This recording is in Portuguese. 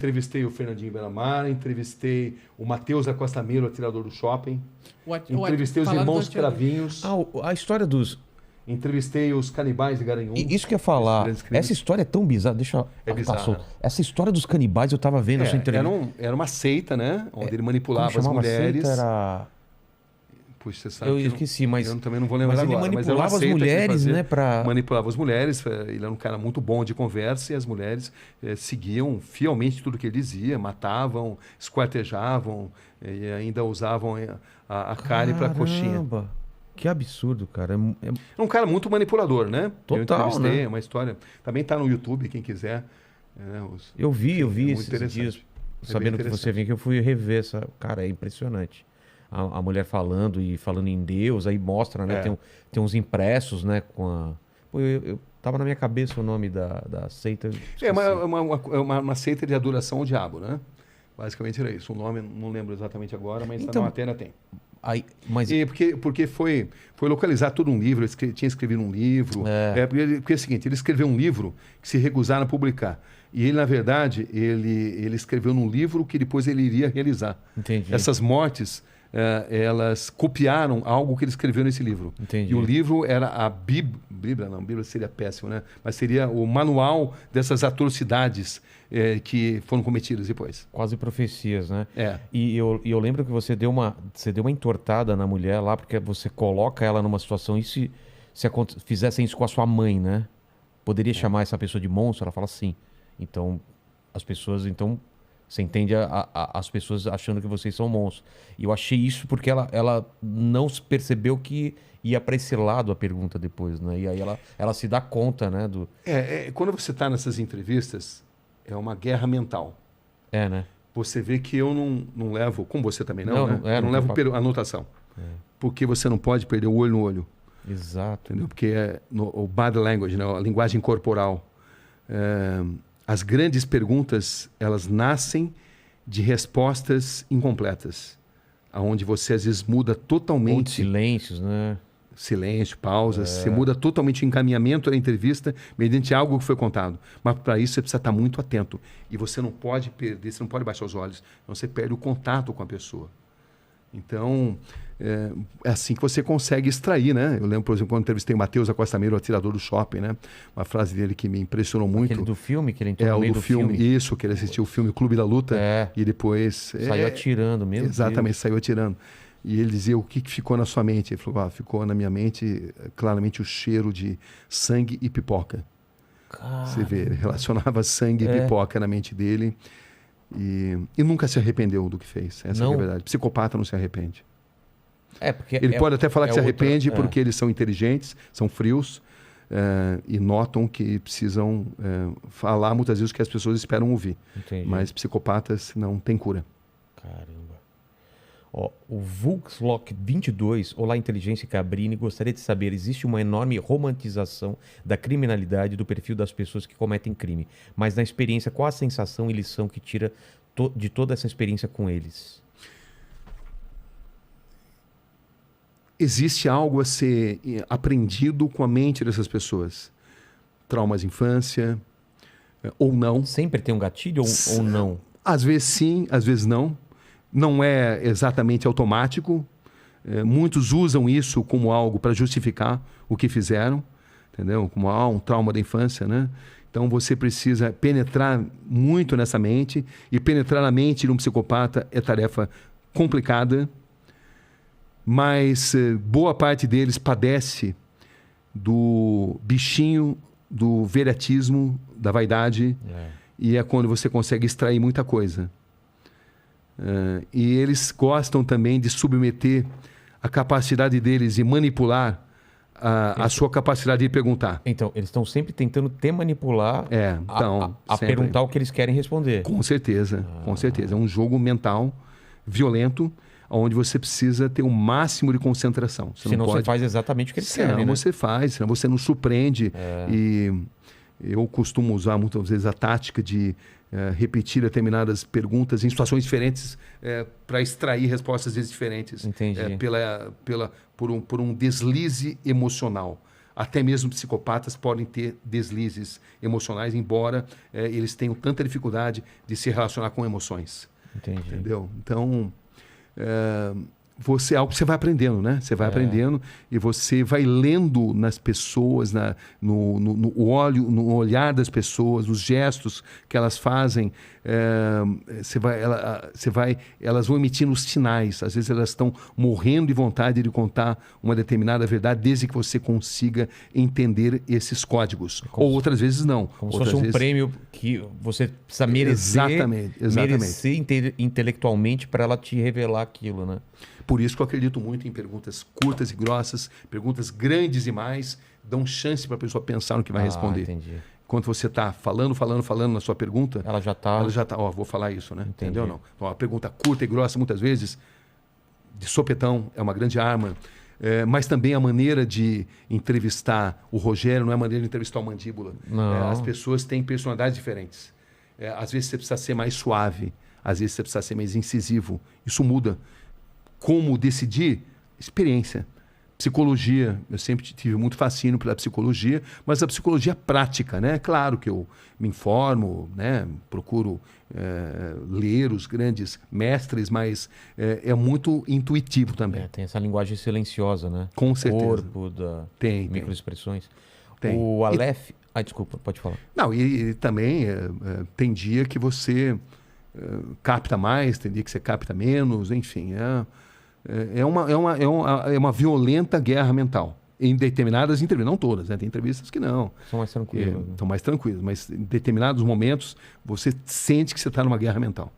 Entrevistei o Fernandinho Beiramar, entrevistei o Matheus da Costa Melo, atirador do shopping. Entrevistei os irmãos Cravinhos. A história dos... Entrevistei os canibais de Garanhuns. Isso que eu ia falar. Essa história é tão bizarra. Deixa eu... É bizarra. Essa história dos canibais eu tava vendo essa entrevista. Era uma seita, né? Onde ele manipulava as mulheres. Seita era... Puxa, você sabe eu esqueci, mas... Eu também não vou lembrar agora. Ele manipulava as mulheres, né? Manipulava as mulheres. Ele era um cara muito bom de conversa e as mulheres seguiam fielmente tudo que ele dizia. Matavam, esquartejavam e ainda usavam a carne para coxinha. Que absurdo, cara. É um cara muito manipulador, né? Total, eu entrevistei, né? uma história... Também tá no YouTube, quem quiser. Eu vi esses dias, sabendo que você vinha, que eu fui rever essa... Cara, é impressionante. A mulher falando em Deus, aí mostra, né? Tem uns impressos, né? Com a... Pô, eu tava na minha cabeça o nome da seita. É uma seita de adoração ao diabo, né? Basicamente era isso. O nome não lembro exatamente agora, mas então, na matéria tem. Porque foi localizar todo um livro, ele tinha escrevido um livro. Porque é o seguinte, ele escreveu um livro que se recusaram a publicar. E ele, na verdade, ele escreveu num livro que depois ele iria realizar. Entendi. Essas mortes... elas copiaram algo que ele escreveu nesse livro. Entendi. E o livro era a Bíblia seria péssimo, né? Mas seria o manual dessas atrocidades que foram cometidas depois. Quase profecias, né? É. E eu lembro que você deu uma entortada na mulher lá, porque você coloca ela numa situação, e se fizessem isso com a sua mãe, né? Poderia chamar essa pessoa de monstro? Ela fala sim. Então, as pessoas... Você entende as pessoas achando que vocês são monstros. E eu achei isso porque ela não percebeu que ia para esse lado a pergunta depois, né? E aí ela se dá conta, né? Quando você está nessas entrevistas, é uma guerra mental. Né? Você vê que eu não levo, como você também não, né? Eu não levo anotação. Porque você não pode perder o olho no olho. Exato. Entendeu? Porque o body language, né? A linguagem corporal. As grandes perguntas, elas nascem de respostas incompletas, aonde você às vezes muda totalmente... Ou de silêncios, né? Silêncio, pausas. Você muda totalmente o encaminhamento da entrevista mediante algo que foi contado. Mas para isso você precisa estar muito atento. E você não pode perder, você não pode baixar os olhos, senão você perde o contato com a pessoa. Então, é assim que você consegue extrair, né? Eu lembro, por exemplo, quando entrevistei o Matheus da Costa Melo, o atirador do shopping, né? Uma frase dele que me impressionou muito. Aquele do filme, que ele entrou no meio do filme. Isso, que ele assistiu o filme Clube da Luta e depois... Saiu atirando mesmo. Exatamente, saiu atirando. E ele dizia, o que ficou na sua mente? Ele falou, ficou na minha mente claramente o cheiro de sangue e pipoca. Caramba. Você vê, ele relacionava sangue e pipoca na mente dele. E nunca se arrependeu do que fez. Essa é a verdade. Psicopata não se arrepende. Porque ele pode até falar que se arrepende porque eles são inteligentes, são frios e notam que precisam falar muitas vezes o que as pessoas esperam ouvir. Entendi. Mas psicopatas não têm cura. Caramba. O Vulkslock 22, olá Inteligência Cabrini, gostaria de saber, existe uma enorme romantização da criminalidade do perfil das pessoas que cometem crime, mas na experiência, qual a sensação e lição que tira de toda essa experiência com eles? Existe algo a ser aprendido com a mente dessas pessoas. Traumas de infância, ou não. Sempre tem um gatilho ou não? Às vezes sim, às vezes não. Não é exatamente automático. Muitos usam isso como algo para justificar o que fizeram, entendeu? Como um trauma da infância, né? Então você precisa penetrar muito nessa mente, e penetrar na mente de um psicopata é tarefa complicada, mas boa parte deles padece do bichinho, do viriatismo, da vaidade, e é quando você consegue extrair muita coisa. E eles gostam também de submeter a capacidade deles de manipular a sua capacidade de perguntar. Então, eles estão sempre tentando te manipular a perguntar o que eles querem responder. Com certeza, com certeza. É um jogo mental violento, onde você precisa ter o máximo de concentração. Senão você faz exatamente o que eles querem, né? Você faz, senão você não surpreende. E eu costumo usar muitas vezes a tática de repetir determinadas perguntas em situações diferentes para extrair respostas diferentes. Entendi. Por um deslize emocional. Até mesmo psicopatas podem ter deslizes emocionais, embora eles tenham tanta dificuldade de se relacionar com emoções. Entendi. Entendeu? Então, é algo que você vai aprendendo, né? Você vai aprendendo e você vai lendo nas pessoas, no olhar das pessoas, nos gestos que elas fazem. Elas vão emitindo sinais. Às vezes elas estão morrendo de vontade de contar uma determinada verdade, desde que você consiga entender esses códigos. Ou outras vezes não. Como se outras fosse um vezes... prêmio que você precisa merecer, Exatamente. merecer intelectualmente para ela te revelar aquilo, né? Por isso que eu acredito muito em perguntas curtas e grossas, perguntas grandes e mais, dão chance para a pessoa pensar no que vai responder. Entendi. Enquanto você está falando na sua pergunta, Ela já está... vou falar isso, né? Entendi. Entendeu? Não. Então, a pergunta curta e grossa, muitas vezes, de sopetão, é uma grande arma. Mas também a maneira de entrevistar o Rogério não é a maneira de entrevistar o Mandíbula. Não. As pessoas têm personalidades diferentes. Às vezes você precisa ser mais suave, às vezes você precisa ser mais incisivo. Isso muda. Como decidir? Experiência. Psicologia. Eu sempre tive muito fascínio pela psicologia, mas a psicologia prática, né? Claro que eu me informo, né? Procuro ler os grandes mestres, mas é muito intuitivo também. Tem essa linguagem silenciosa, né? Com certeza. Corpo, tem microexpressões. Tem. O Aleph... desculpa, pode falar. Não, e também tem dia que você capta mais, tem dia que você capta menos, enfim. É uma violenta guerra mental. Em determinadas entrevistas, não todas, né? Tem entrevistas que não. São mais tranquilas. São mais tranquilas, mas em determinados momentos você sente que você está numa guerra mental.